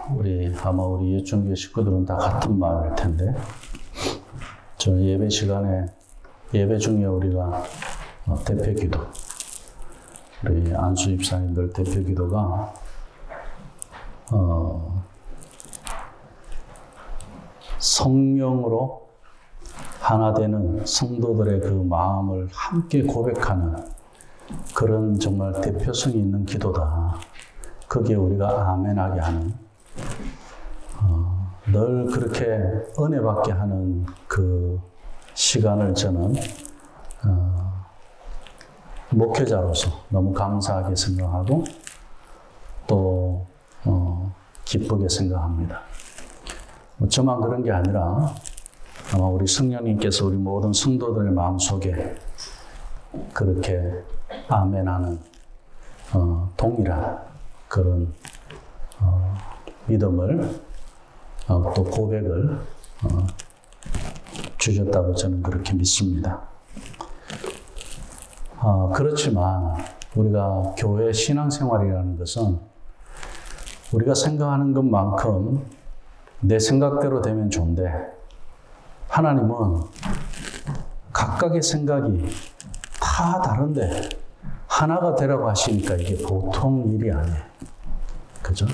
우리 예중교회 식구들은 다 같은 마음일 텐데, 저는 예배 시간에, 예배 중에 우리가 대표 기도, 우리 안수 집사님들 대표 기도가, 성령으로 하나 되는 성도들의 그 마음을 함께 고백하는 그런 정말 대표성이 있는 기도다. 거기에 우리가 아멘하게 하는, 늘 그렇게 은혜 받게 하는 그 시간을 저는 목회자로서 너무 감사하게 생각하고 또 기쁘게 생각합니다. 저만 그런 게 아니라 아마 우리 성령님께서 우리 모든 성도들의 마음속에 그렇게 아멘하는 동일한 그런 믿음을 또 고백을 주셨다고 저는 그렇게 믿습니다. 그렇지만 우리가 교회 신앙생활이라는 것은 우리가 생각하는 것만큼 내 생각대로 되면 좋은데, 하나님은 각각의 생각이 다 다른데 하나가 되라고 하시니까 이게 보통 일이 아니에요. 그죠?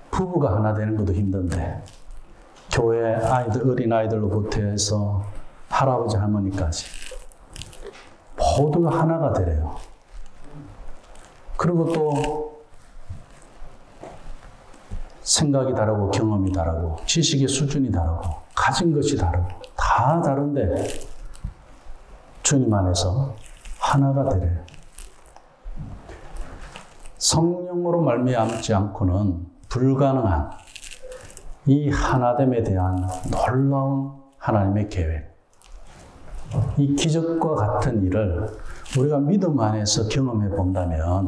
부부가 하나 되는 것도 힘든데, 교회 아이들, 어린 아이들로부터 해서 할아버지, 할머니까지 모두가 하나가 되래요. 그리고 또 생각이 다르고 경험이 다르고 지식의 수준이 다르고 가진 것이 다르고 다 다른데 주님 안에서 하나가 되래요. 성령으로 말미암지 않고는 불가능한 이 하나됨에 대한 놀라운 하나님의 계획, 이 기적과 같은 일을 우리가 믿음 안에서 경험해 본다면,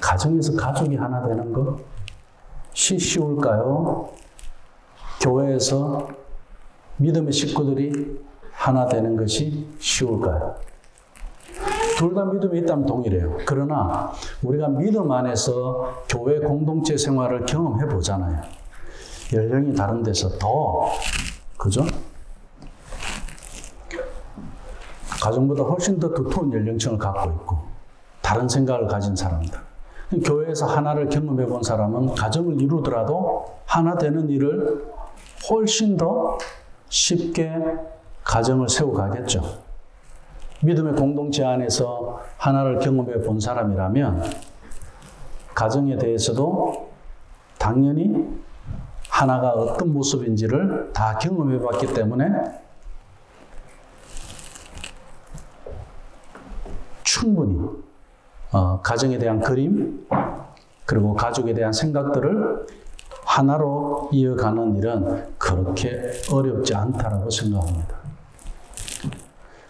가정에서 가족이 하나 되는 것이 쉬울까요? 교회에서 믿음의 식구들이 하나 되는 것이 쉬울까요? 둘 다 믿음이 있다면 동일해요. 그러나 우리가 믿음 안에서 교회 공동체 생활을 경험해 보잖아요. 연령이 다른 데서 더, 그죠? 가정보다 훨씬 더 두터운 연령층을 갖고 있고 다른 생각을 가진 사람들. 교회에서 하나를 경험해 본 사람은 가정을 이루더라도 하나 되는 일을 훨씬 더 쉽게 가정을 세워가겠죠. 믿음의 공동체 안에서 하나를 경험해 본 사람이라면 가정에 대해서도 당연히 하나가 어떤 모습인지를 다 경험해 봤기 때문에 충분히 가정에 대한 그림, 그리고 가족에 대한 생각들을 하나로 이어가는 일은 그렇게 어렵지 않다라고 생각합니다.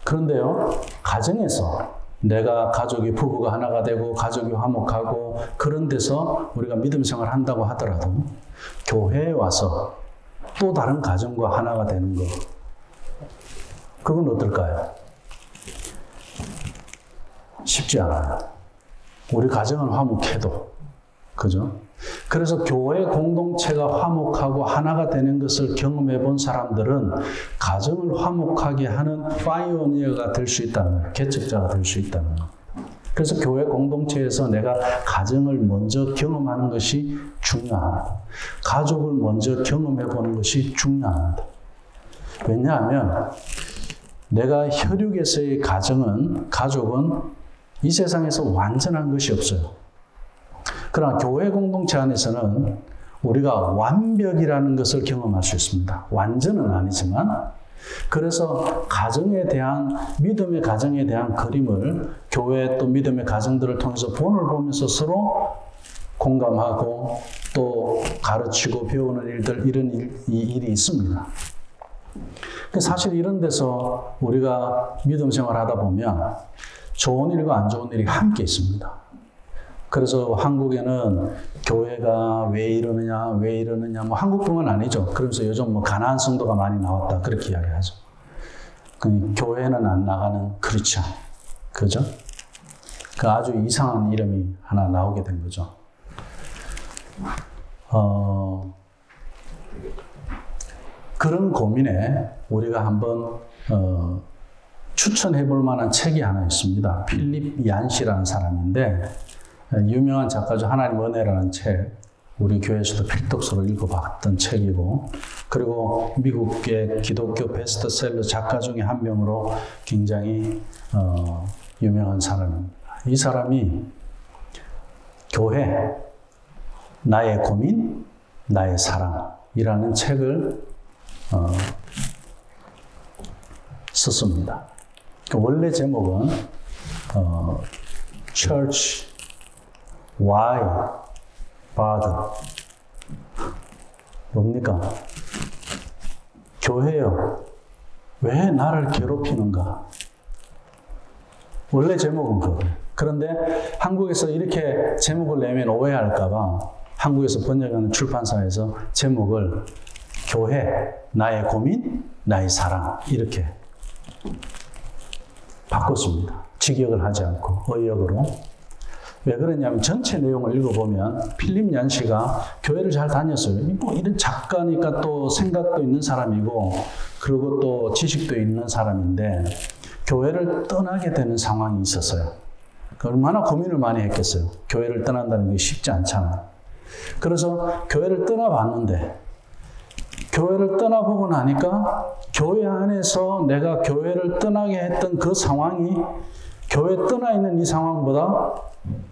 그런데요, 가정에서 내가 가족이, 부부가 하나가 되고 가족이 화목하고 그런 데서 우리가 믿음 생활을 한다고 하더라도 교회에 와서 또 다른 가정과 하나가 되는 것, 그건 어떨까요? 쉽지 않아요. 우리 가정은 화목해도, 그죠? 그래서 교회 공동체가 화목하고 하나가 되는 것을 경험해 본 사람들은 가정을 화목하게 하는 파이오니어가 될 수 있다는, 개척자가 될 수 있다는. 그래서 교회 공동체에서 내가 가정을 먼저 경험하는 것이 중요합니다. 가족을 먼저 경험해 보는 것이 중요합니다. 왜냐하면 내가 혈육에서의 가족은 이 세상에서 완전한 것이 없어요. 그러나 교회 공동체 안에서는 우리가 완벽이라는 것을 경험할 수 있습니다. 완전은 아니지만, 그래서 가정에 대한, 믿음의 가정에 대한 그림을 교회 또 믿음의 가정들을 통해서 본을 보면서 서로 공감하고 또 가르치고 배우는 일들, 이런 일이 있습니다. 사실 이런 데서 우리가 믿음 생활을 하다 보면 좋은 일과 안 좋은 일이 함께 있습니다. 그래서 한국에는 교회가 왜 이러느냐, 뭐 한국뿐만 아니죠. 그러면서 요즘 뭐 가난한 성도가 많이 나왔다, 그렇게 이야기하죠. 교회는 안 나가는 크리스찬, 그죠? 그 아주 이상한 이름이 하나 나오게 된 거죠. 그런 고민에 우리가 한번 추천해 볼 만한 책이 하나 있습니다. 필립 얀시라는 사람인데 유명한 작가죠. 하나님 은혜라는 책. 우리 교회에서도 필독서로 읽어봤던 책이고, 그리고 미국의 기독교 베스트셀러 작가 중에 한 명으로 굉장히 유명한 사람입니다. 이 사람이 교회, 나의 고민, 나의 사랑이라는 책을 썼습니다. 원래 제목은 Church Why Bother? 뭡니까? 교회요, 왜 나를 괴롭히는가? 원래 제목은 그거예요. 그런데 한국에서 이렇게 제목을 내면 오해할까봐 한국에서 번역하는 출판사에서 제목을 교회, 나의 고민, 나의 사랑 이렇게 바꿨습니다. 직역을 하지 않고 의역으로. 왜 그러냐면 전체 내용을 읽어보면 필립 얀시가 교회를 잘 다녔어요. 뭐 이런 작가니까 또 생각도 있는 사람이고 그리고 또 지식도 있는 사람인데 교회를 떠나게 되는 상황이 있었어요. 얼마나 고민을 많이 했겠어요. 교회를 떠난다는 게 쉽지 않잖아요. 그래서 교회를 떠나봤는데 교회를 떠나보고 나니까 교회 안에서 내가 교회를 떠나게 했던 그 상황이 교회 떠나 있는 이 상황보다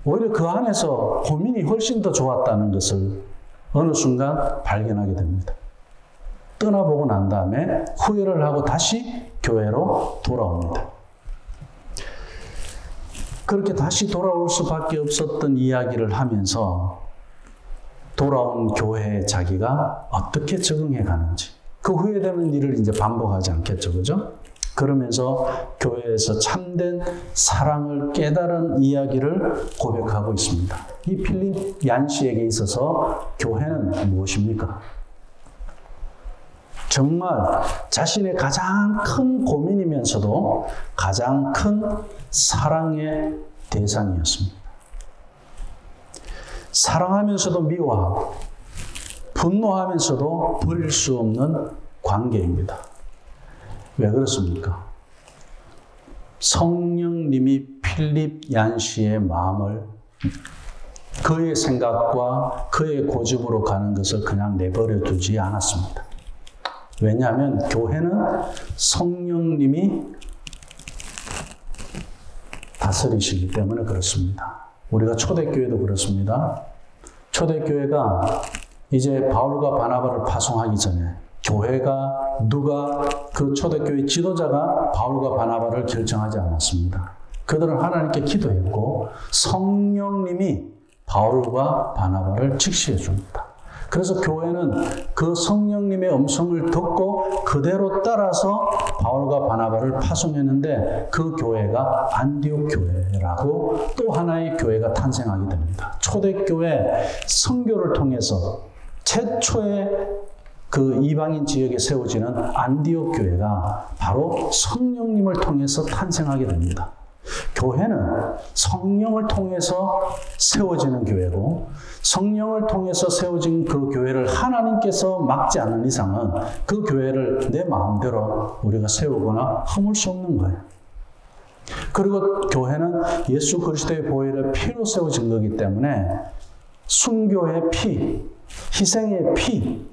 오히려 그 안에서 고민이 훨씬 더 좋았다는 것을 어느 순간 발견하게 됩니다. 떠나보고 난 다음에 후회를 하고 다시 교회로 돌아옵니다. 그렇게 다시 돌아올 수밖에 없었던 이야기를 하면서 돌아온 교회에 자기가 어떻게 적응해 가는지, 그 후회되는 일을 이제 반복하지 않겠죠, 그죠? 그러면서 교회에서 참된 사랑을 깨달은 이야기를 고백하고 있습니다. 이 필립 얀시에게 있어서 교회는 무엇입니까? 정말 자신의 가장 큰 고민이면서도 가장 큰 사랑의 대상이었습니다. 사랑하면서도 미워하고 분노하면서도 버릴 수 없는 관계입니다. 왜 그렇습니까? 성령님이 필립 얀시의 마음을 그의 생각과 그의 고집으로 가는 것을 그냥 내버려 두지 않았습니다. 왜냐하면 교회는 성령님이 다스리시기 때문에 그렇습니다. 우리가 초대교회도 그렇습니다. 초대교회가 이제 바울과 바나바를 파송하기 전에 교회가 그 초대교회 지도자가 바울과 바나바를 결정하지 않았습니다. 그들은 하나님께 기도했고 성령님이 바울과 바나바를 직시해 줍니다. 그래서 교회는 그 성령님의 음성을 듣고 그대로 따라서 바울과 바나바를 파송했는데 그 교회가 안디옥 교회라고 또 하나의 교회가 탄생하게 됩니다. 초대교회 선교를 통해서 최초의 그 이방인 지역에 세워지는 안디옥 교회가 바로 성령님을 통해서 탄생하게 됩니다. 교회는 성령을 통해서 세워지는 교회고 성령을 통해서 세워진 그 교회를 하나님께서 막지 않는 이상은 그 교회를 내 마음대로 우리가 세우거나 허물 수 없는 거예요. 그리고 교회는 예수 그리스도의 보혈의 피로 세워진 거기 때문에 순교의 피, 희생의 피,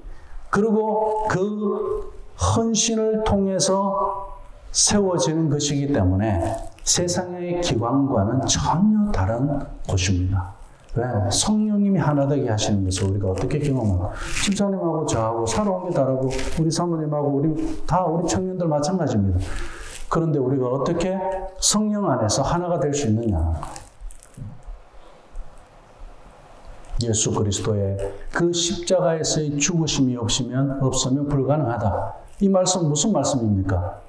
그리고 그 헌신을 통해서 세워지는 것이기 때문에 세상의 기관과는 전혀 다른 곳입니다. 왜? 성령님이 하나 되게 하시는 것을 우리가 어떻게 경험하고, 집사님하고 저하고 살아온 게 다르고 우리 사모님하고 우리 청년들 마찬가지입니다. 그런데 우리가 어떻게 성령 안에서 하나가 될 수 있느냐? 예수 그리스도의 그 십자가에서의 죽으심이 없으면 불가능하다. 이 말씀 무슨 말씀입니까?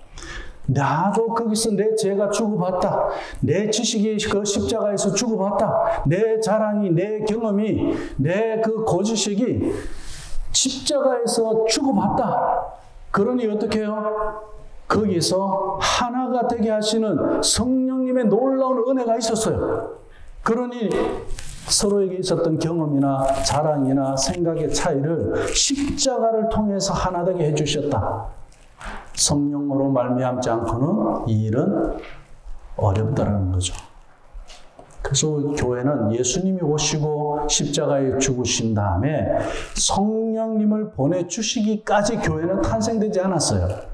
나도 거기서 내 죄가 주고받다. 내 지식이 그 십자가에서 주고받다. 내 자랑이, 내 경험이, 내 그 고지식이 십자가에서 주고받다. 그러니 어떻게 해요? 거기서 하나가 되게 하시는 성령님을 성령님의 놀라운 은혜가 있었어요. 그러니 서로에게 있었던 경험이나 자랑이나 생각의 차이를 십자가를 통해서 하나 되게 해주셨다. 성령으로 말미암지 않고는 이 일은 어렵다라는 거죠. 그래서 교회는 예수님이 오시고 십자가에 죽으신 다음에 성령님을 보내주시기까지 교회는 탄생되지 않았어요.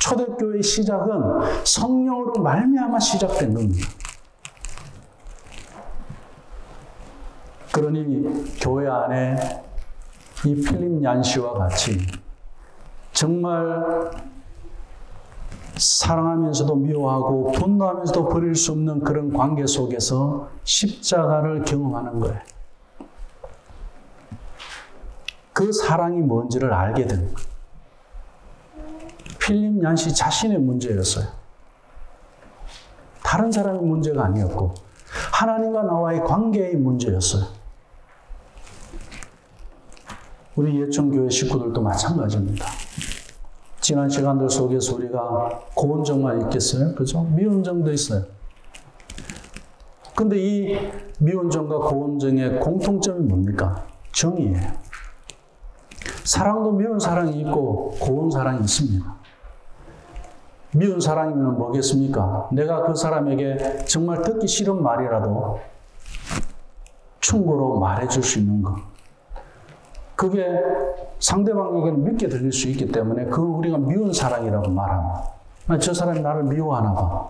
초대교회의 시작은 성령으로 말미암아 시작된 겁니다. 그러니 교회 안에 이 필립 얀시와 같이 정말 사랑하면서도 미워하고 분노하면서도 버릴 수 없는 그런 관계 속에서 십자가를 경험하는 거예요. 그 사랑이 뭔지를 알게 된 거예요. 필립 얀시 자신의 문제였어요. 다른 사람의 문제가 아니었고 하나님과 나와의 관계의 문제였어요. 우리 예천교회 식구들도 마찬가지입니다. 지난 시간들 속에서 우리가 고운정만 있겠어요? 그죠? 미운정도 있어요. 근데 이 미운정과 고운정의 공통점이 뭡니까? 정이에요. 사랑도 미운 사랑이 있고 고운 사랑이 있습니다. 미운 사랑이면 뭐겠습니까? 내가 그 사람에게 정말 듣기 싫은 말이라도 충고로 말해줄 수 있는 것. 그게 상대방에게는 밉게 들릴 수 있기 때문에 그걸 우리가 미운 사랑이라고 말합니다. 저 사람이 나를 미워하나 봐.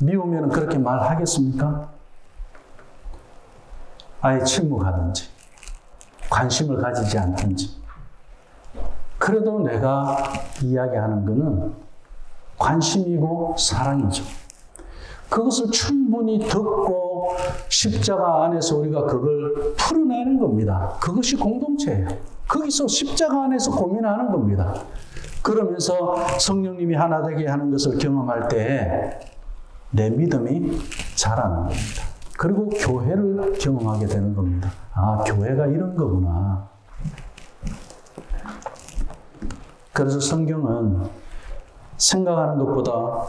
미우면 그렇게 말하겠습니까? 아예 침묵하든지 관심을 가지지 않든지. 그래도 내가 이야기하는 것은 관심이고 사랑이죠. 그것을 충분히 듣고 십자가 안에서 우리가 그걸 풀어내는 겁니다. 그것이 공동체예요. 거기서 십자가 안에서 고민하는 겁니다. 그러면서 성령님이 하나 되게 하는 것을 경험할 때 내 믿음이 자라는 겁니다. 그리고 교회를 경험하게 되는 겁니다. 아, 교회가 이런 거구나. 그래서 성경은 생각하는 것보다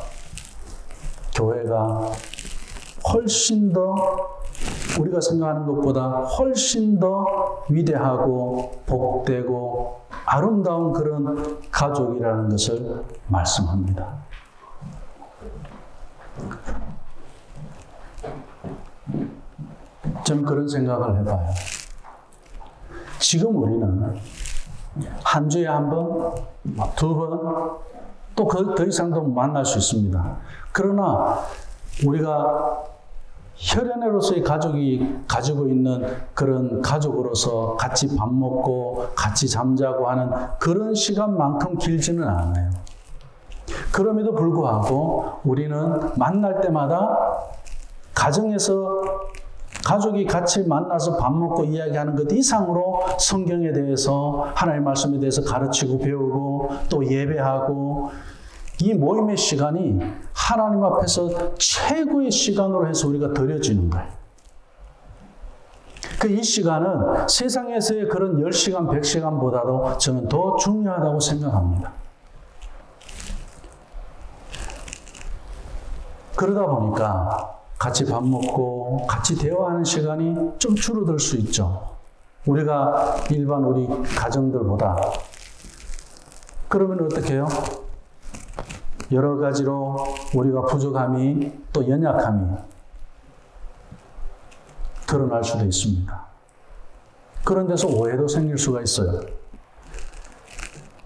교회가 훨씬 더 우리가 생각하는 것보다 훨씬 더 위대하고 복되고 아름다운 그런 가족이라는 것을 말씀합니다. 저는 그런 생각을 해봐요. 지금 우리는 한 주에 한 번, 두 번, 또 더 이상도 만날 수 있습니다. 그러나 우리가 혈연으로서의 가족이 가지고 있는 그런 가족으로서 같이 밥 먹고 같이 잠자고 하는 그런 시간만큼 길지는 않아요. 그럼에도 불구하고 우리는 만날 때마다 가정에서 가족이 같이 만나서 밥 먹고 이야기하는 것 이상으로 성경에 대해서 하나님의 말씀에 대해서 가르치고 배우고 또 예배하고 이 모임의 시간이 하나님 앞에서 최고의 시간으로 해서 우리가 드려지는 거예요. 이 시간은 세상에서의 그런 10시간, 100시간보다도 저는 더 중요하다고 생각합니다. 그러다 보니까 같이 밥 먹고 같이 대화하는 시간이 좀 줄어들 수 있죠. 우리가 일반 우리 가정들보다. 그러면 어떻게 해요? 여러 가지로 우리가 부족함이 또 연약함이 드러날 수도 있습니다. 그런 데서 오해도 생길 수가 있어요.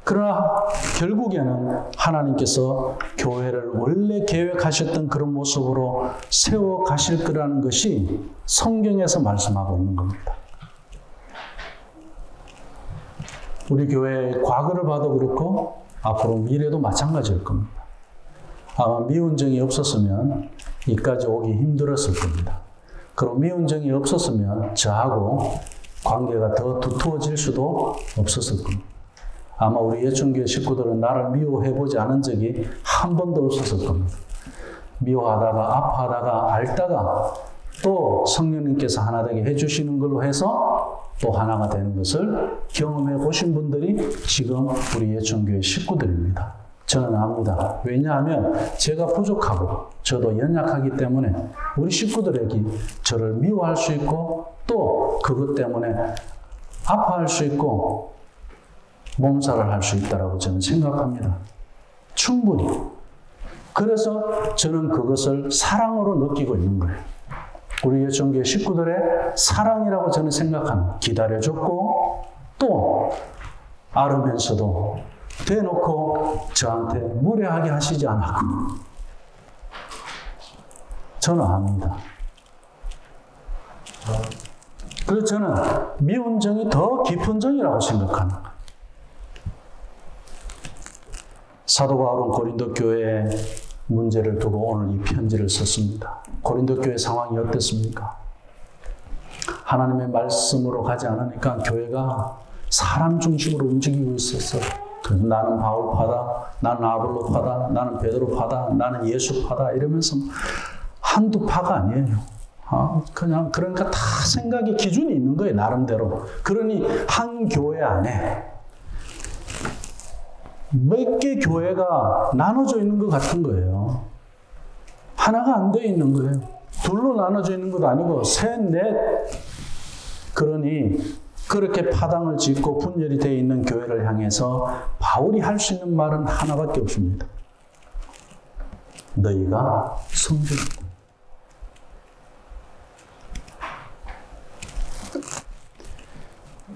그러나 결국에는 하나님께서 교회를 원래 계획하셨던 그런 모습으로 세워 가실 거라는 것이 성경에서 말씀하고 있는 겁니다. 우리 교회의 과거를 봐도 그렇고 앞으로 미래도 마찬가지일 겁니다. 아마 미운정이 없었으면 이까지 오기 힘들었을 겁니다. 그리고 미운정이 없었으면 저하고 관계가 더 두터워질 수도 없었을 겁니다. 아마 우리 예천교회 식구들은 나를 미워해보지 않은 적이 한 번도 없었을 겁니다. 미워하다가 아파하다가 앓다가 또 성령님께서 하나 되게 해주시는 걸로 해서 또 하나가 되는 것을 경험해 보신 분들이 지금 우리 예천교회 식구들입니다. 저는 압니다. 왜냐하면 제가 부족하고 저도 연약하기 때문에 우리 식구들에게 저를 미워할 수 있고 또 그것 때문에 아파할 수 있고 몸살을 할 수 있다고 저는 생각합니다. 충분히. 그래서 저는 그것을 사랑으로 느끼고 있는 거예요. 우리 예천교회 식구들의 사랑이라고 저는 생각합니다. 기다려줬고 또 앓으면서도 대놓고 저한테 무례하게 하시지 않았고 저는 압니다. 그래서 저는 미운 정이 더 깊은 정이라고 생각하는 거예요. 사도 바울은 고린도 교회의 문제를 두고 오늘 이 편지를 썼습니다. 고린도 교회 상황이 어땠습니까? 하나님의 말씀으로 가지 않으니까 교회가 사람 중심으로 움직이고 있었어요. 그래서 나는 바울파다, 나는 아볼로파다, 나는 베드로파다, 나는 예수파다 이러면서 한두 파가 아니에요. 그냥 그러니까 다 생각의 기준이 있는 거예요. 나름대로. 그러니 한 교회 안에 몇 개 교회가 나눠져 있는 것 같은 거예요. 하나가 안 돼 있는 거예요. 둘로 나눠져 있는 것도 아니고 셋, 넷. 그러니 그렇게 파당을 짓고 분열이 되어 있는 교회를 향해서 바울이 할 수 있는 말은 하나밖에 없습니다. 너희가 성전이다.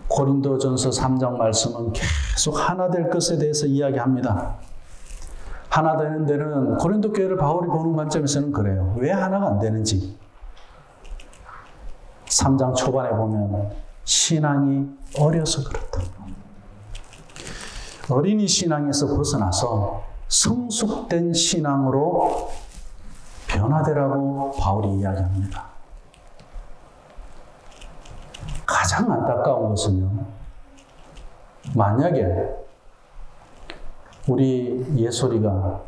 고린도전서 3장 말씀은 계속 하나 될 것에 대해서 이야기합니다. 하나 되는 데는 고린도 교회를 바울이 보는 관점에서는 그래요. 왜 하나가 안 되는지. 3장 초반에 보면 신앙이 어려서 그렇다. 어린이 신앙에서 벗어나서 성숙된 신앙으로 변화되라고 바울이 이야기합니다. 가장 안타까운 것은요, 만약에 우리 예솔이가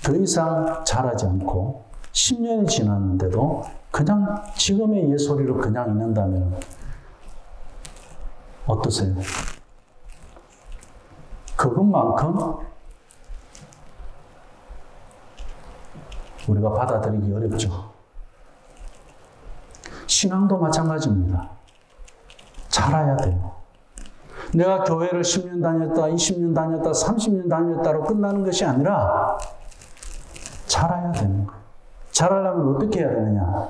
더 이상 자라지 않고 10년이 지났는데도 그냥 지금의 예솔이로 그냥 있는다면 어떠세요? 그것만큼 우리가 받아들이기 어렵죠. 신앙도 마찬가지입니다. 자라야 돼요. 내가 교회를 10년 다녔다, 20년 다녔다, 30년 다녔다로 끝나는 것이 아니라 자라야 되는 거예요. 자라려면 어떻게 해야 되느냐?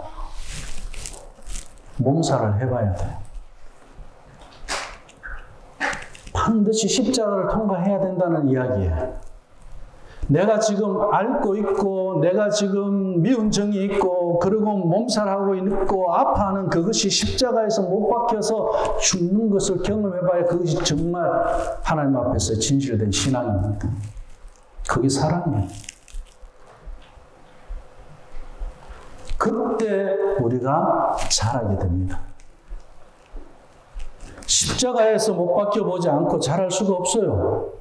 몸살을 해봐야 돼요. 반드시 십자가를 통과해야 된다는 이야기예요. 내가 지금 앓고 있고 내가 지금 미운 정이 있고 그리고 몸살하고 있고 아파하는 그것이 십자가에서 못 박혀서 죽는 것을 경험해봐야 그것이 정말 하나님 앞에서 진실된 신앙입니다. 그게 사랑이에요. 그때 우리가 자라게 됩니다. 십자가에서 못 박혀보지 않고 자랄 수가 없어요.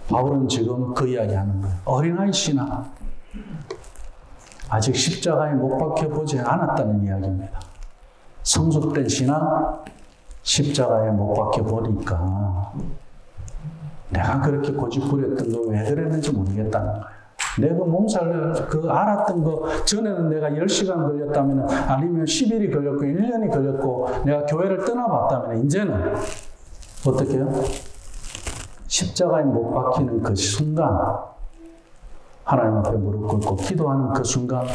바울은 지금 그 이야기 하는 거예요. 어린아이 신앙. 아직 십자가에 못 박혀보지 않았다는 이야기입니다. 성숙된 신앙, 십자가에 못 박혀보니까 내가 그렇게 고집부렸던 거 왜 그랬는지 모르겠다는 거예요. 내가 몸살 알았던 거 전에는 내가 10시간 걸렸다면 아니면 10일이 걸렸고 1년이 걸렸고 내가 교회를 떠나봤다면 이제는 어떻게 해요? 십자가에 못 박히는 그 순간 하나님 앞에 무릎 꿇고 기도하는 그 순간 다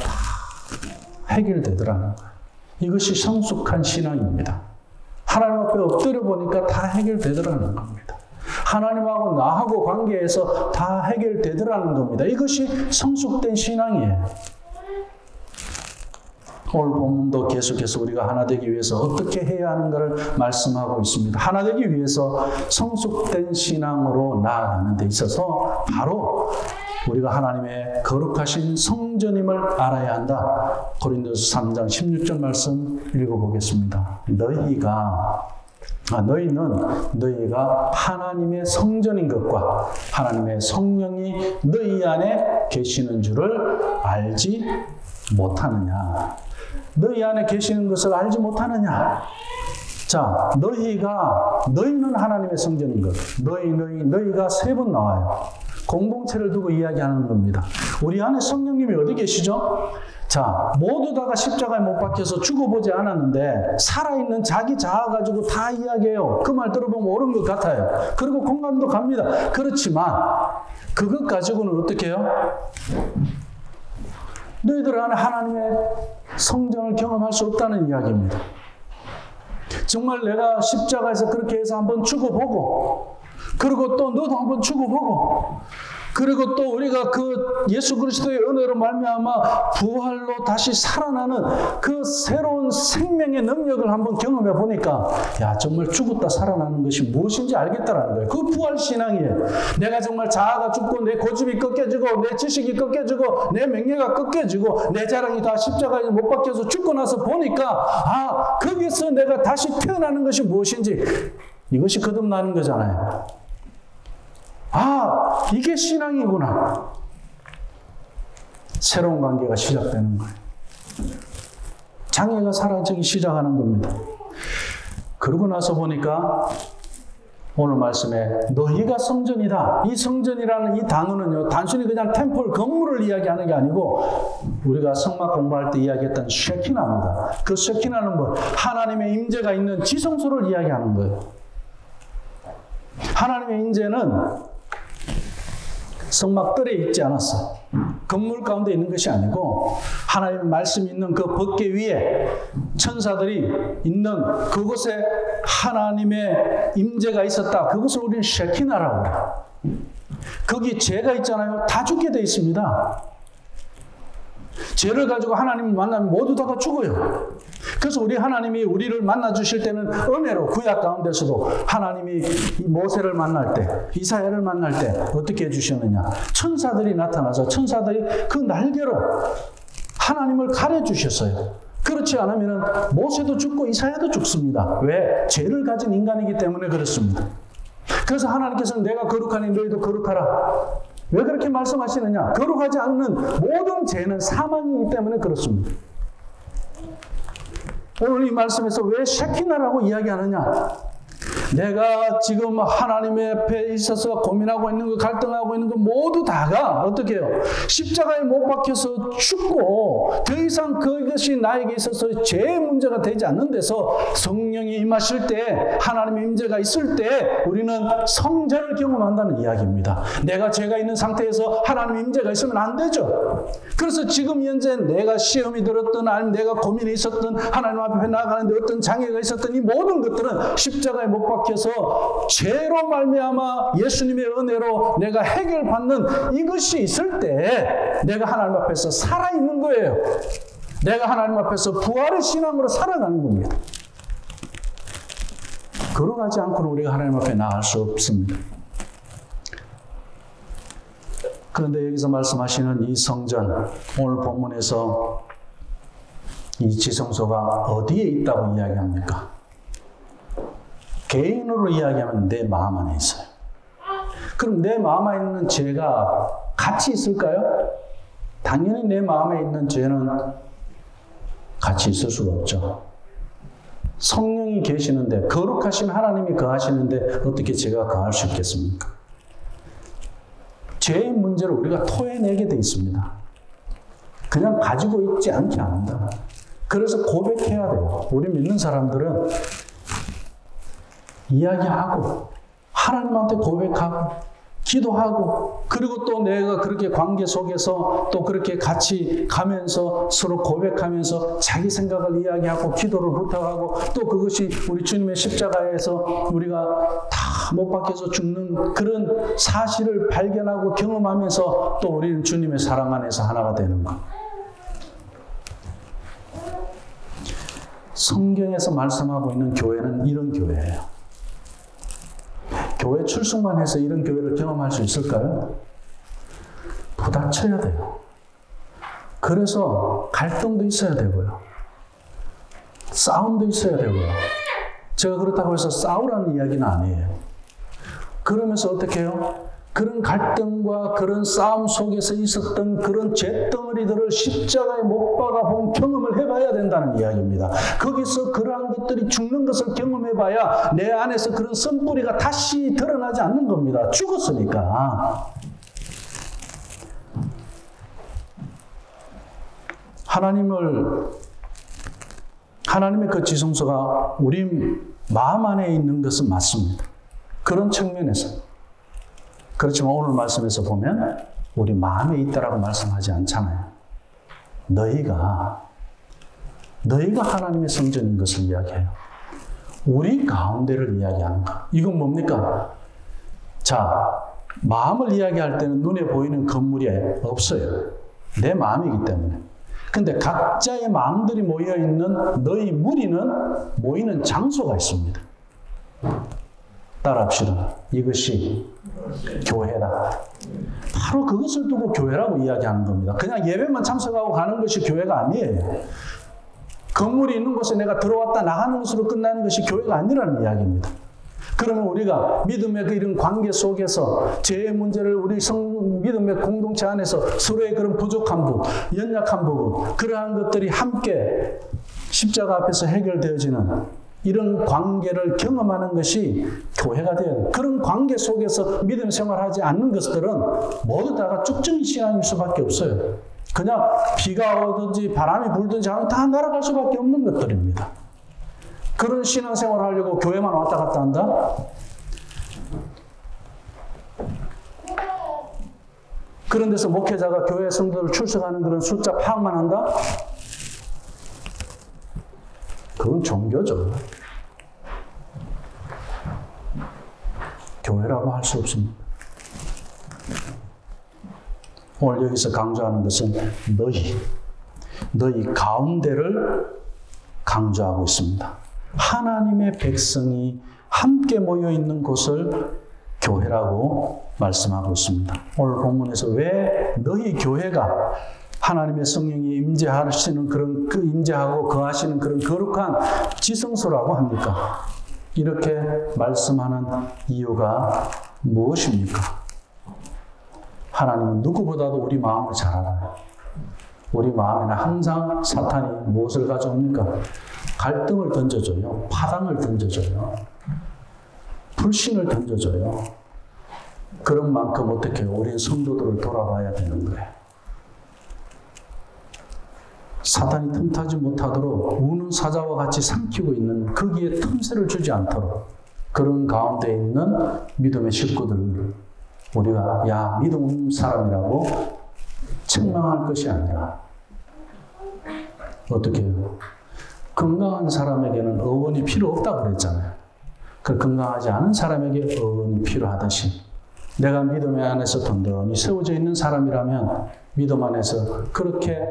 해결되더라는 거예요. 이것이 성숙한 신앙입니다. 하나님 앞에 엎드려 보니까 다 해결되더라는 겁니다. 하나님하고 나하고 관계에서 다 해결되더라는 겁니다. 이것이 성숙된 신앙이에요. 오늘 본문도 계속해서 우리가 하나 되기 위해서 어떻게 해야 하는가를 말씀하고 있습니다. 하나 되기 위해서 성숙된 신앙으로 나아가는 데 있어서 바로 우리가 하나님의 거룩하신 성전임을 알아야 한다. 고린도서 3장 16절 말씀 읽어보겠습니다. 너희는 너희가 하나님의 성전인 것과 하나님의 성령이 너희 안에 계시는 줄을 알지 못하느냐. 너희 안에 계시는 것을 알지 못하느냐. 자, 너희는 하나님의 성전인 것. 너희가 3번 나와요. 공동체를 두고 이야기하는 겁니다. 우리 안에 성령님이 어디 계시죠? 자, 모두 다가 십자가에 못 박혀서 죽어보지 않았는데 살아있는 자기 자아 가지고 다 이야기해요. 그 말 들어보면 옳은 것 같아요. 그리고 공감도 갑니다. 그렇지만 그것 가지고는 어떻게 해요? 너희들 안에 하나님의 성전을 경험할 수 없다는 이야기입니다. 정말 내가 십자가에서 그렇게 해서 한번 죽어보고, 그리고 또 너도 한번 죽어보고, 그리고 또 우리가 그 예수 그리스도의 은혜로 말미암아 부활로 다시 살아나는 그 새로운 생명의 능력을 한번 경험해 보니까 야, 정말 죽었다 살아나는 것이 무엇인지 알겠다라는 거예요. 그 부활 신앙이에요. 내가 정말 자아가 죽고 내 고집이 꺾여지고 내 지식이 꺾여지고 내 명예가 꺾여지고 내 자랑이 다 십자가에 못 박혀서 죽고 나서 보니까 거기서 내가 다시 태어나는 것이 무엇인지 이것이 거듭나는 거잖아요. 이게 신앙이구나. 새로운 관계가 시작되는 거예요. 장애가 사라지기 시작하는 겁니다. 그러고 나서 보니까 오늘 말씀에 너희가 성전이다. 이 성전이라는 이 단어는요, 단순히 그냥 템플 건물을 이야기하는 게 아니고 우리가 성막 공부할 때 이야기했던 쉐키나입니다. 그 쉐키나는 뭐? 하나님의 임재가 있는 지성소를 이야기하는 거예요. 하나님의 임재는 성막들에 있지 않았어. 건물 가운데 있는 것이 아니고 하나님의 말씀이 있는 그 법궤 위에 천사들이 있는 그곳에 하나님의 임재가 있었다. 그것을 우리는 쉐키나라고 해요. 거기 죄가 있잖아요. 다 죽게 되어 있습니다. 죄를 가지고 하나님을 만나면 모두 다가 죽어요. 그래서 우리 하나님이 우리를 만나 주실 때는 은혜로 구약 가운데서도 하나님이 이 모세를 만날 때, 이사야를 만날 때 어떻게 해주셨느냐? 천사들이 나타나서 천사들이 그 날개로 하나님을 가려주셨어요. 그렇지 않으면 모세도 죽고 이사야도 죽습니다. 왜? 죄를 가진 인간이기 때문에 그렇습니다. 그래서 하나님께서는 내가 거룩하니 너희도 거룩하라. 왜 그렇게 말씀하시느냐? 거룩하지 않는 모든 죄는 사망이기 때문에 그렇습니다. 오늘 이 말씀에서 왜 쉐키나라고 이야기하느냐? 내가 지금 하나님 앞에 있어서 고민하고 있는 거, 갈등하고 있는 거 모두 다가 어떻게 해요? 십자가에 못 박혀서 죽고 더 이상 그것이 나에게 있어서 죄의 문제가 되지 않는 데서 성령이 임하실 때, 하나님의 임재가 있을 때 우리는 성전을 경험한다는 이야기입니다. 내가 죄가 있는 상태에서 하나님의 임재가 있으면 안 되죠. 그래서 지금 현재 내가 시험이 들었든 아니면 내가 고민이 있었든 하나님 앞에 나아가는데 어떤 장애가 있었든 이 모든 것들은 십자가에 못 박혀서 죄로 말미암아 예수님의 은혜로 내가 해결받는 이것이 있을 때 내가 하나님 앞에서 살아있는 거예요. 내가 하나님 앞에서 부활의 신앙으로 살아가는 겁니다. 걸어가지 않고는 우리가 하나님 앞에 나갈 수 없습니다. 그런데 여기서 말씀하시는 이 성전, 오늘 본문에서 이 지성소가 어디에 있다고 이야기합니까? 개인으로 이야기하면 내 마음 안에 있어요. 그럼 내 마음 안에 있는 죄가 같이 있을까요? 당연히 내 마음에 있는 죄는 같이 있을 수가 없죠. 성령이 계시는데, 거룩하신 하나님이 거하시는데 어떻게 죄가 거할 수 있겠습니까? 죄의 문제를 우리가 토해내게 돼 있습니다. 그냥 가지고 있지 않게 합니다. 그래서 고백해야 돼요. 우리 믿는 사람들은 이야기하고 하나님한테 고백하고 기도하고, 그리고 또 내가 그렇게 관계 속에서 또 그렇게 같이 가면서 서로 고백하면서 자기 생각을 이야기하고 기도를 부탁하고, 또 그것이 우리 주님의 십자가에서 우리가 다 못 박혀서 죽는 그런 사실을 발견하고 경험하면서 또 우리는 주님의 사랑 안에서 하나가 되는 것. 성경에서 말씀하고 있는 교회는 이런 교회예요. 교회 출석만 해서 이런 교회를 경험할 수 있을까요? 부닥쳐야 돼요. 그래서 갈등도 있어야 되고요. 싸움도 있어야 되고요. 제가 그렇다고 해서 싸우라는 이야기는 아니에요. 그러면서 어떻게 해요? 그런 갈등과 그런 싸움 속에서 있었던 그런 죄덩어리들을 십자가에 못 박아본 경험을 해봐야 된다는 이야기입니다. 거기서 그러한 것들이 죽는 것을 경험해봐야 내 안에서 그런 선뿌리가 다시 드러나지 않는 겁니다. 죽었으니까. 하나님의 그 지성소가 우리 마음 안에 있는 것은 맞습니다. 그런 측면에서. 그렇지만 오늘 말씀에서 보면 우리 마음에 있다라고 말씀하지 않잖아요. 너희가 하나님의 성전인 것을 이야기해요. 우리 가운데를 이야기하는 거. 이건 뭡니까? 자, 마음을 이야기할 때는 눈에 보이는 건물이 없어요. 내 마음이기 때문에. 근데 각자의 마음들이 모여있는 너희 무리는 모이는 장소가 있습니다. 따라합시다. 이것이 교회다. 바로 그것을 두고 교회라고 이야기하는 겁니다. 그냥 예배만 참석하고 가는 것이 교회가 아니에요. 건물이 있는 곳에 내가 들어왔다 나가는 것으로 끝나는 것이 교회가 아니라는 이야기입니다. 그러면 우리가 믿음의 이런 관계 속에서 죄의 문제를 우리 믿음의 공동체 안에서 서로의 그런 부족한 부분, 연약한 부분, 그러한 것들이 함께 십자가 앞에서 해결되어지는 이런 관계를 경험하는 것이 교회가 되어야 돼요. 그런 관계 속에서 믿음 생활하지 않는 것들은 모두 다가 쭉정이 신앙일 수밖에 없어요. 그냥 비가 오든지 바람이 불든지 하면 다 날아갈 수밖에 없는 것들입니다. 그런 신앙생활을 하려고 교회만 왔다 갔다 한다? 그런 데서 목회자가 교회 성도들 출석하는 그런 숫자 파악만 한다? 그건 종교죠. 교회라고 할 수 없습니다. 오늘 여기서 강조하는 것은 너희 가운데를 강조하고 있습니다. 하나님의 백성이 함께 모여 있는 곳을 교회라고 말씀하고 있습니다. 오늘 본문에서 왜 너희 교회가 하나님의 성령이 임재하시는 그런 임재하고 거하시는 그런 거룩한 지성소라고 합니까? 이렇게 말씀하는 이유가 무엇입니까? 하나님은 누구보다도 우리 마음을 잘 알아요. 우리 마음에는 항상 사탄이 무엇을 가져옵니까? 갈등을 던져줘요. 파당을 던져줘요. 불신을 던져줘요. 그런 만큼 어떻게 해요? 우리의 성도들을 돌아봐야 되는 거예요. 사탄이 틈타지 못하도록 우는 사자와 같이 삼키고 있는 거기에 틈새를 주지 않도록 그런 가운데 있는 믿음의 식구들을 우리가 야 믿음 사람이라고 책망할 것이 아니라 어떻게 해요? 건강한 사람에게는 어원이 필요 없다고 그랬잖아요. 그 건강하지 않은 사람에게 어원이 필요하듯이 내가 믿음 안에서 든든히 세워져 있는 사람이라면 믿음 안에서 그렇게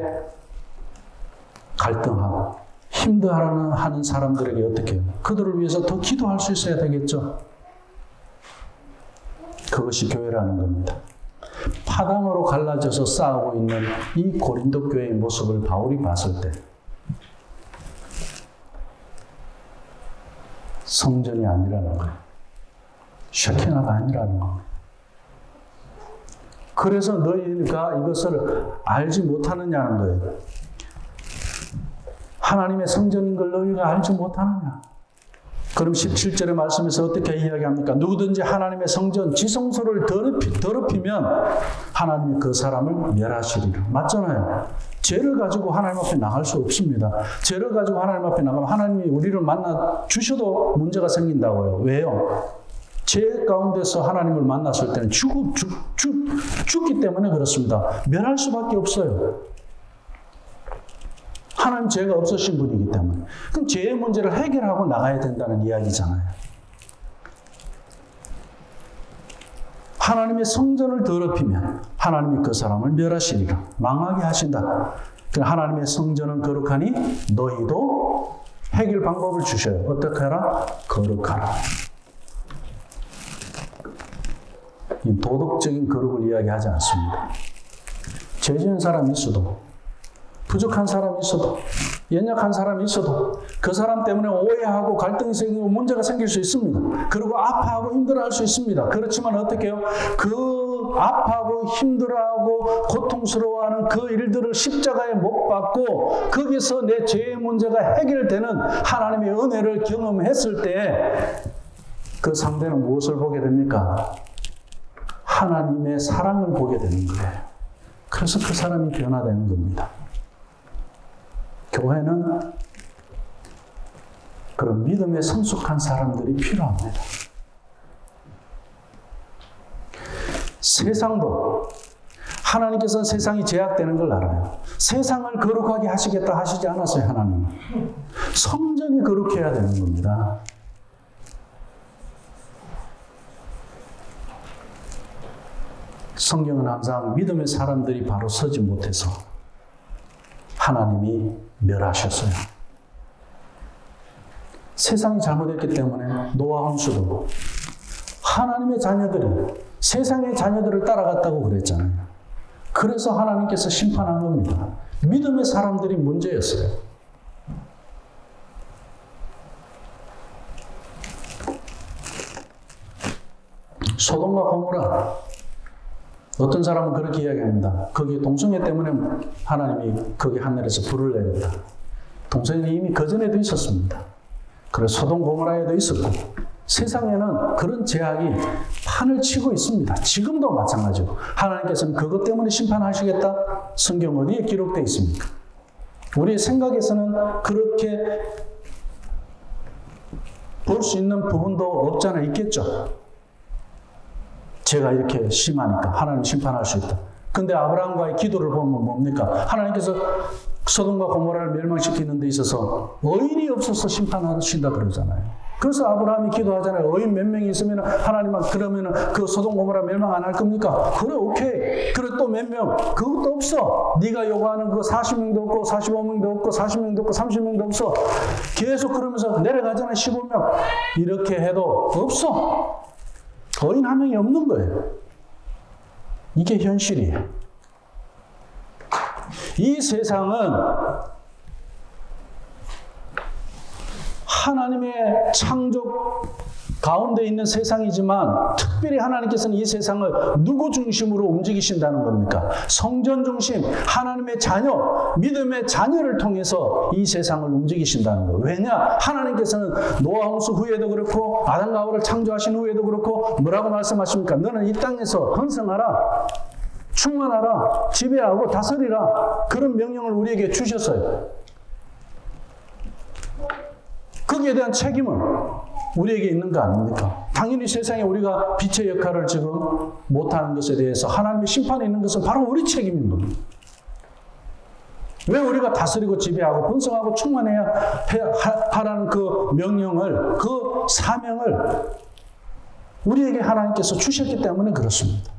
갈등하고 힘들어하는 사람들에게 어떻게 해요? 그들을 위해서 더 기도할 수 있어야 되겠죠. 그것이 교회라는 겁니다. 파당으로 갈라져서 싸우고 있는 이 고린도 교회의 모습을 바울이 봤을 때 성전이 아니라는 거예요. 샤키나가 아니라는 거예요. 그래서 너희가 이것을 알지 못하느냐는 거예요. 하나님의 성전인 걸 너희가 알지 못하느냐. 그럼 17절의 말씀에서 어떻게 이야기합니까? 누구든지 하나님의 성전, 지성소를 더럽히면 하나님이 그 사람을 멸하시리라. 맞잖아요. 죄를 가지고 하나님 앞에 나갈 수 없습니다. 죄를 가지고 하나님 앞에 나가면 하나님이 우리를 만나 주셔도 문제가 생긴다고요. 왜요? 죄 가운데서 하나님을 만났을 때는 죽기 때문에 그렇습니다. 멸할 수밖에 없어요. 하나님 죄가 없으신 분이기 때문에. 그럼 죄의 문제를 해결하고 나가야 된다는 이야기잖아요. 하나님의 성전을 더럽히면 하나님이 그 사람을 멸하시리라. 망하게 하신다. 하나님의 성전은 거룩하니 너희도 해결 방법을 주셔요. 어떻게 하라? 거룩하라. 이 도덕적인 거룩을 이야기하지 않습니다. 죄 지은 사람이 있어도 부족한 사람이 있어도 연약한 사람이 있어도 그 사람 때문에 오해하고 갈등이 생기고 문제가 생길 수 있습니다. 그리고 아파하고 힘들어할 수 있습니다. 그렇지만 어떻게 해요? 그 아파하고 힘들어하고 고통스러워하는 그 일들을 십자가에 못 박고 거기서 내 죄의 문제가 해결되는 하나님의 은혜를 경험했을 때 그 상대는 무엇을 보게 됩니까? 하나님의 사랑을 보게 되는 거예요. 그래서 그 사람이 변화되는 겁니다. 교회는 그런 믿음에 성숙한 사람들이 필요합니다. 세상도 하나님께서는 세상이 제약되는 걸 알아요. 세상을 거룩하게 하시겠다 하시지 않았어요, 하나님은. 성전이 거룩해야 되는 겁니다. 성경은 항상 믿음의 사람들이 바로 서지 못해서 하나님이 멸하셨어요. 세상이 잘못했기 때문에 노아 홍수도 하나님의 자녀들이 세상의 자녀들을 따라갔다고 그랬잖아요. 그래서 하나님께서 심판한 겁니다. 믿음의 사람들이 문제였어요. 소돔과 고모라, 어떤 사람은 그렇게 이야기합니다. 거기 동성애 때문에 하나님이 거기 하늘에서 불을 내린다. 동성애는 이미 그전에도 있었습니다. 그래서 소돔 고모라에도 있었고 세상에는 그런 제약이 판을 치고 있습니다. 지금도 마찬가지고 하나님께서는 그것 때문에 심판하시겠다? 성경 어디에 기록되어 있습니까? 우리의 생각에서는 그렇게 볼 수 있는 부분도 없잖아 있겠죠. 제가 이렇게 심하니까 하나님 심판할 수 있다. 근데 아브라함과의 기도를 보면 뭡니까? 하나님께서 소돔과 고모라를 멸망시키는 데 있어서 의인이 없어서 심판하신다 그러잖아요. 그래서 아브라함이 기도하잖아요. 의인 몇 명이 있으면 하나님은 그러면 그 소돔 고모라 멸망 안 할 겁니까? 그래, 오케이. 그래, 또 몇 명? 그것도 없어. 네가 요구하는 그 40명도 없고 45명도 없고 40명도 없고 30명도 없어. 계속 그러면서 내려가잖아요. 15명. 이렇게 해도 없어. 의인 한 명이 없는 거예요. 이게 현실이에요. 이 세상은 하나님의 창조 가운데 있는 세상이지만 특별히 하나님께서는 이 세상을 누구 중심으로 움직이신다는 겁니까? 성전 중심, 하나님의 자녀, 믿음의 자녀를 통해서 이 세상을 움직이신다는 거예요. 왜냐? 하나님께서는 노아 홍수 후에도 그렇고 아담과 하와를 창조하신 후에도 그렇고 뭐라고 말씀하십니까? 너는 이 땅에서 번성하라, 충만하라, 지배하고 다스리라, 그런 명령을 우리에게 주셨어요. 거기에 대한 책임은 우리에게 있는 거 아닙니까? 당연히 세상에 우리가 빛의 역할을 지금 못하는 것에 대해서 하나님의 심판이 있는 것은 바로 우리 책임인 겁니다. 왜 우리가 다스리고 지배하고 번성하고 충만해야 하라는 그 명령을, 그 사명을 우리에게 하나님께서 주셨기 때문에 그렇습니다.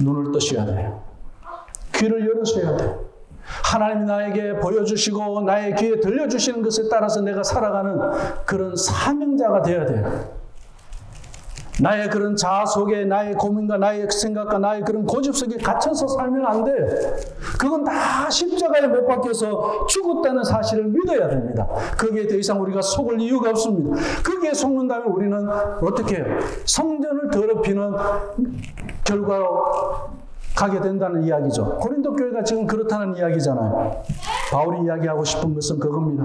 눈을 뜨셔야 돼요. 귀를 열으셔야 돼요. 하나님이 나에게 보여주시고 나의 귀에 들려주시는 것에 따라서 내가 살아가는 그런 사명자가 되어야 돼요. 나의 그런 자아 속에 나의 고민과 나의 생각과 나의 그런 고집 속에 갇혀서 살면 안 돼요. 그건 다 십자가에 못 박혀서 죽었다는 사실을 믿어야 됩니다. 거기에 더 이상 우리가 속을 이유가 없습니다. 거기에 속는다면 우리는 어떻게 해요? 성전을 더럽히는 결과로 가게 된다는 이야기죠. 고린도 교회가 지금 그렇다는 이야기잖아요. 바울이 이야기하고 싶은 것은 그겁니다.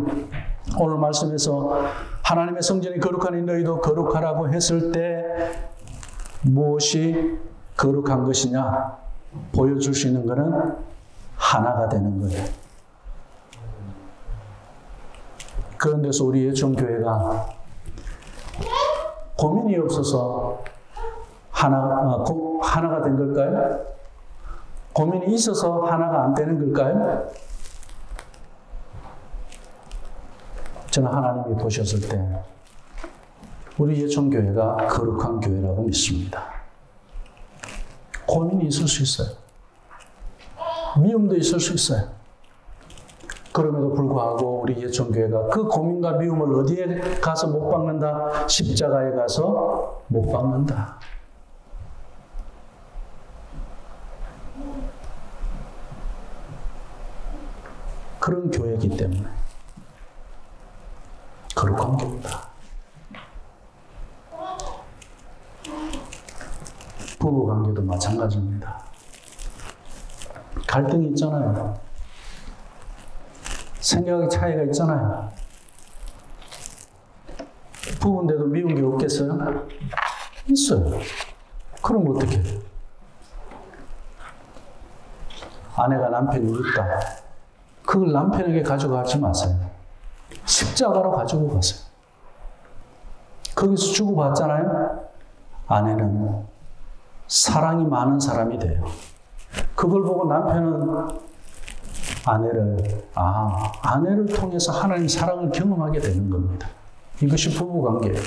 오늘 말씀에서 하나님의 성전이 거룩하니 너희도 거룩하라고 했을 때 무엇이 거룩한 것이냐 보여줄 수 있는 것은 하나가 되는 거예요. 그런 데서 우리 예천교회가 고민이 없어서 하나가 된 걸까요? 고민이 있어서 하나가 안 되는 걸까요? 저는 하나님이 보셨을 때 우리 예천교회가 거룩한 교회라고 믿습니다. 고민이 있을 수 있어요. 미움도 있을 수 있어요. 그럼에도 불구하고 우리 예천교회가 그 고민과 미움을 어디에 가서 못 박는다? 십자가에 가서 못 박는다. 그런 교회이기 때문에 거룩한 교회다. 부부관계도 마찬가지입니다. 갈등이 있잖아요. 생각의 차이가 있잖아요. 부부인데도 미운 게 없겠어요? 있어요. 그럼 어떻게 해요? 아내가 남편이 있다. 그걸 남편에게 가져가지 마세요. 십자가로 가지고 가세요. 거기서 주고받잖아요. 아내는 사랑이 많은 사람이 돼요. 그걸 보고 남편은 아내를 통해서 하나님 사랑을 경험하게 되는 겁니다. 이것이 부부관계예요.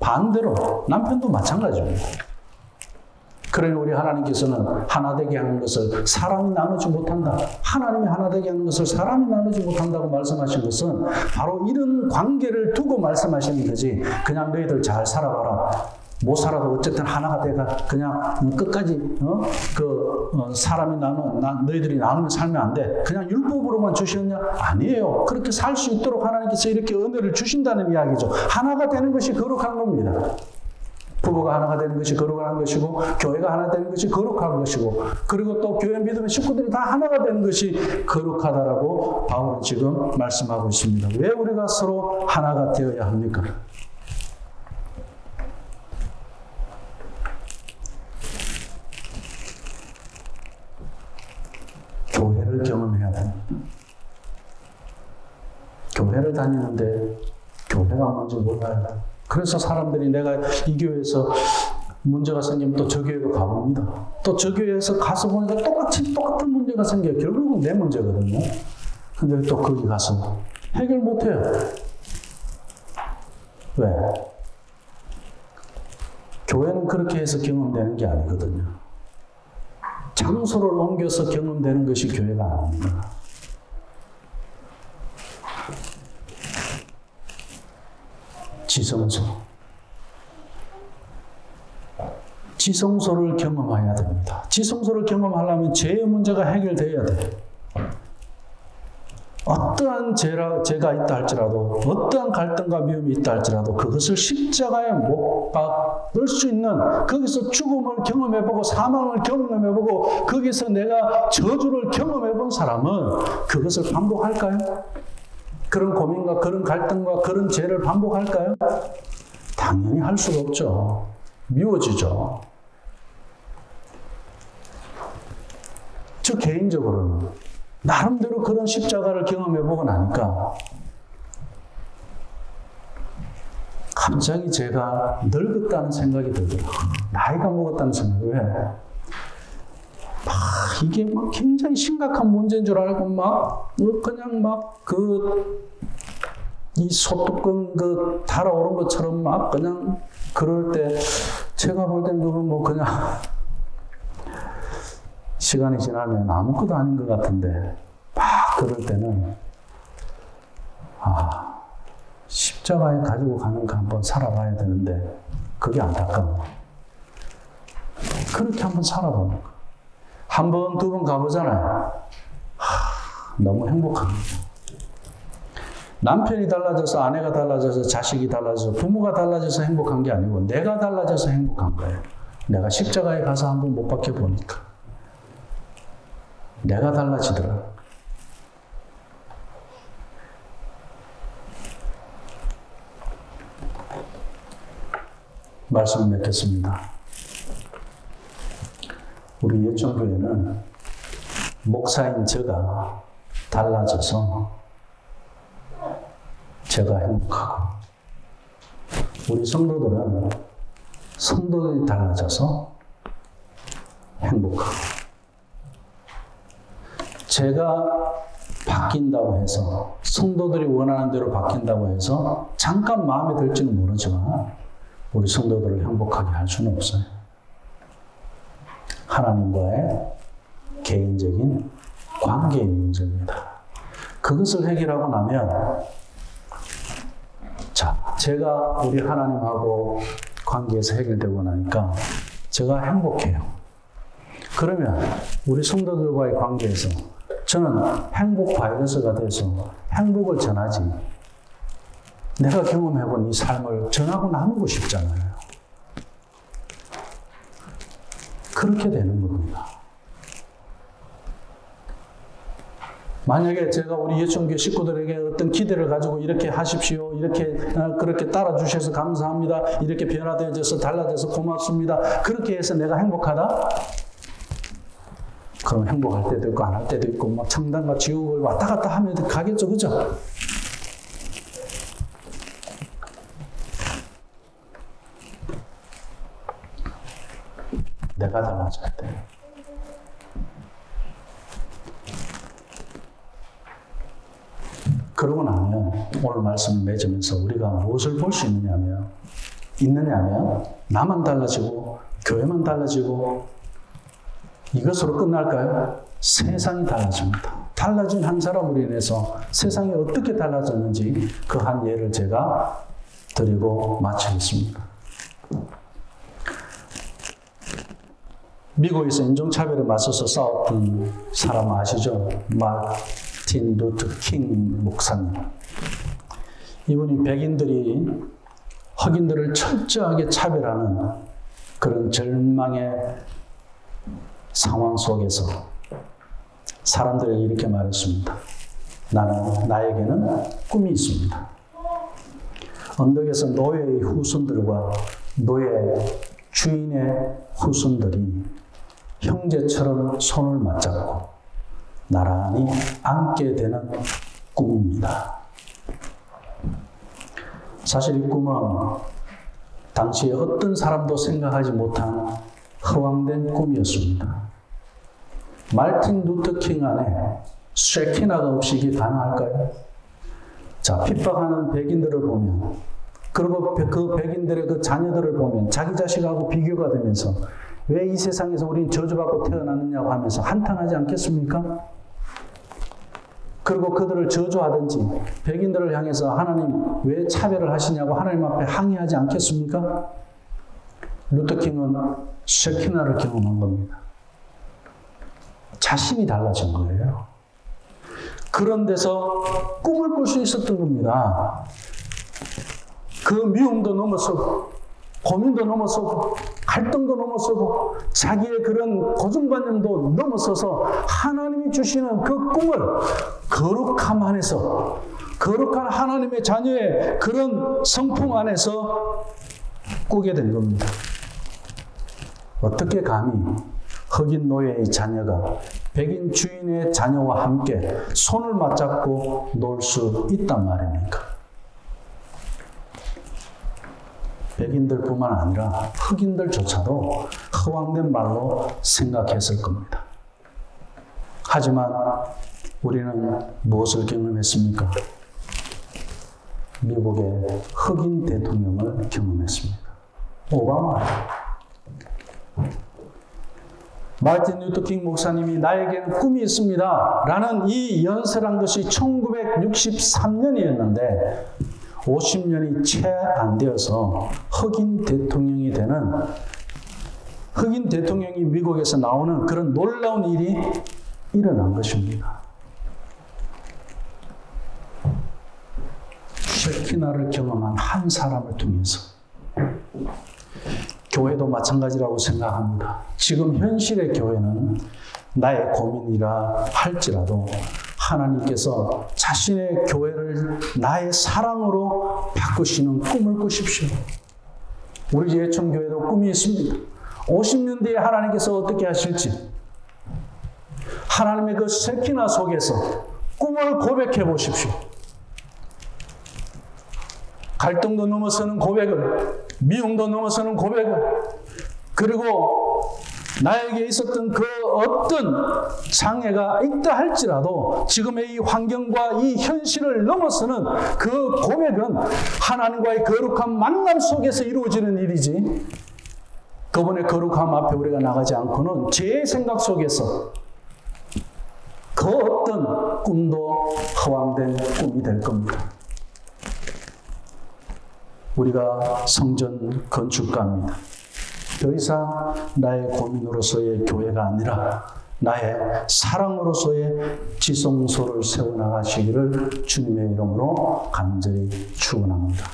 반대로 남편도 마찬가지입니다. 그러니 우리 하나님께서는 하나 되게 하는 것을 사람이 나누지 못한다. 하나님이 하나 되게 하는 것을 사람이 나누지 못한다고 말씀하신 것은 바로 이런 관계를 두고 말씀하시는 거지. 그냥 너희들 잘 살아봐라. 못 살아도 어쨌든 하나가 돼가 그냥 끝까지 사람이 너희들이 나누면 살면 안 돼. 그냥 율법으로만 주셨냐? 아니에요. 그렇게 살 수 있도록 하나님께서 이렇게 은혜를 주신다는 이야기죠. 하나가 되는 것이 거룩한 겁니다. 부부가 하나가 되는 것이 거룩한 것이고, 교회가 하나 되는 것이 거룩한 것이고, 그리고 또 교회 믿음의 식구들이 다 하나가 되는 것이 거룩하다라고 바울은 지금 말씀하고 있습니다. 왜 우리가 서로 하나가 되어야 합니까? 교회를 경험해야 됩니다. 교회를 다니는데 교회가 뭔지 몰라요. 그래서 사람들이 내가 이 교회에서 문제가 생기면 또 저 교회도 가봅니다. 또 저 교회에서 가서 보니까 똑같은 문제가 생겨요. 결국은 내 문제거든요. 근데 또 거기 가서 해결 못해요. 왜? 교회는 그렇게 해서 경험되는 게 아니거든요. 장소를 옮겨서 경험되는 것이 교회가 아닙니다. 지성소를 경험해야 됩니다. 지성소를 경험하려면 죄의 문제가 해결되어야 돼요. 어떠한 죄가 있다 할지라도, 어떠한 갈등과 미움이 있다 할지라도 그것을 십자가에 못 박을 수 있는, 거기서 죽음을 경험해보고 사망을 경험해보고 거기서 내가 저주를 경험해본 사람은 그것을 반복할까요? 그런 고민과 그런 갈등과 그런 죄를 반복할까요? 당연히 할 수가 없죠. 미워지죠. 저 개인적으로는 나름대로 그런 십자가를 경험해보고 나니까 갑자기 제가 늙었다는 생각이 들더라고요. 나이가 먹었다는 생각이. 왜? 이게 막 굉장히 심각한 문제인 줄 알고 그냥 이 소뚜껑 달아오른 것처럼 그냥 그럴 때 제가 볼 땐 그건 그냥 시간이 지나면 아무것도 아닌 것 같은데 그럴 때는 십자가에 가지고 가는 거 한번 살아봐야 되는데 그게 안타까워. 그렇게 한번 살아보는 거. 한 번, 두 번 가보잖아요. 너무 행복합니다. 남편이 달라져서, 아내가 달라져서, 자식이 달라져서, 부모가 달라져서 행복한 게 아니고 내가 달라져서 행복한 거예요. 내가 십자가에 가서 한번 못 박혀 보니까 내가 달라지더라. 말씀 맺겠습니다. 우리 예천교회는 목사인 제가 달라져서 제가 행복하고, 우리 성도들은 성도들이 달라져서 행복하고, 제가 바뀐다고 해서, 성도들이 원하는 대로 바뀐다고 해서 잠깐 마음에 들지는 모르지만 우리 성도들을 행복하게 할 수는 없어요. 하나님과의 개인적인 관계의 문제입니다. 그것을 해결하고 나면, 제가 우리 하나님하고 관계에서 해결되고 나니까 제가 행복해요. 그러면 우리 성도들과의 관계에서 저는 행복 바이러스가 돼서 행복을 전하지, 내가 경험해본 이 삶을 전하고 나누고 싶잖아요. 그렇게 되는 겁니다. 만약에 제가 우리 예천교회 식구들에게 어떤 기대를 가지고 이렇게 하십시오, 이렇게 그렇게 따라주셔서 감사합니다, 이렇게 변화되어져서 달라져서 고맙습니다, 그렇게 해서 내가 행복하다? 그럼 행복할 때도 있고 안 할 때도 있고 막 천당과 지옥을 왔다 갔다 하면 가겠죠, 그죠? 내가 달라져야 돼. 그러고 나면 오늘 말씀을 맺으면서 우리가 무엇을 볼 수 있느냐면 나만 달라지고 교회만 달라지고 이것으로 끝날까요? 세상이 달라집니다. 달라진 한 사람으로 인해서 세상이 어떻게 달라졌는지 그 한 예를 제가 드리고 마치겠습니다. 미국에서 인종차별에 맞서서 싸웠던 사람 아시죠? 마틴 루터 킹 목사님. 이분이 백인들이 흑인들을 철저하게 차별하는 그런 절망의 상황 속에서 사람들에게 이렇게 말했습니다. 나에게는 꿈이 있습니다. 언덕에서 노예의 후손들과 노예 주인의 후손들이 형제처럼 손을 맞잡고 나란히 앉게 되는 꿈입니다. 사실 이 꿈은 당시에 어떤 사람도 생각하지 못한 허황된 꿈이었습니다. 마틴 루터 킹 안에 쉐키나가 없이 이게 가능할까요? 자, 핍박하는 백인들을 보면, 그리고 그 백인들의 그 자녀들을 보면 자기 자식하고 비교가 되면서 왜 이 세상에서 우린 저주받고 태어났느냐고 하면서 한탄하지 않겠습니까? 그리고 그들을 저주하든지 백인들을 향해서 하나님 왜 차별을 하시냐고 하나님 앞에 항의하지 않겠습니까? 루터 킹은 쉐키나를 경험한 겁니다. 자신이 달라진 거예요. 그런 데서 꿈을 꿀 수 있었던 겁니다. 그 미움도 넘어서고 고민도 넘어서고 갈등도 넘어서고 자기의 그런 고정관념도 넘어서서 하나님이 주시는 그 꿈을 거룩함 안에서, 거룩한 하나님의 자녀의 그런 성품 안에서 꾸게 된 겁니다. 어떻게 감히 흑인 노예의 자녀가 백인 주인의 자녀와 함께 손을 맞잡고 놀 수 있단 말입니까? 백인들뿐만 아니라 흑인들조차도 허황된 말로 생각했을 겁니다. 하지만 우리는 무엇을 경험했습니까? 미국의 흑인 대통령을 경험했습니다. 오바마. 마틴 루터 킹 목사님이 나에게는 꿈이 있습니다 라는 이 연설한 것이 1963년이었는데 50년이 채 안 되어서 흑인 대통령이 되는, 흑인 대통령이 미국에서 나오는 그런 놀라운 일이 일어난 것입니다. 쉐키나를 경험한 한 사람을 통해서. 교회도 마찬가지라고 생각합니다. 지금 현실의 교회는 나의 고민이라 할지라도 하나님께서 자신의 교회를 나의 사랑으로 바꾸시는 꿈을 꾸십시오. 우리 예천교회도 꿈이 있습니다. 50년 뒤에 하나님께서 어떻게 하실지 하나님의 그 쉐키나 속에서 꿈을 고백해 보십시오. 갈등도 넘어서는 고백을, 미움도 넘어서는 고백을, 그리고 나에게 있었던 그 어떤 장애가 있다 할지라도 지금의 이 환경과 이 현실을 넘어서는 그 고백은 하나님과의 거룩한 만남 속에서 이루어지는 일이지, 그분의 거룩함 앞에 우리가 나가지 않고는 제 생각 속에서 그 어떤 꿈도 허황된 꿈이 될 겁니다. 우리가 성전 건축가입니다. 더 이상 나의 고민으로서의 교회가 아니라 나의 사랑으로서의 지성소를 세워나가시기를 주님의 이름으로 간절히 축원합니다.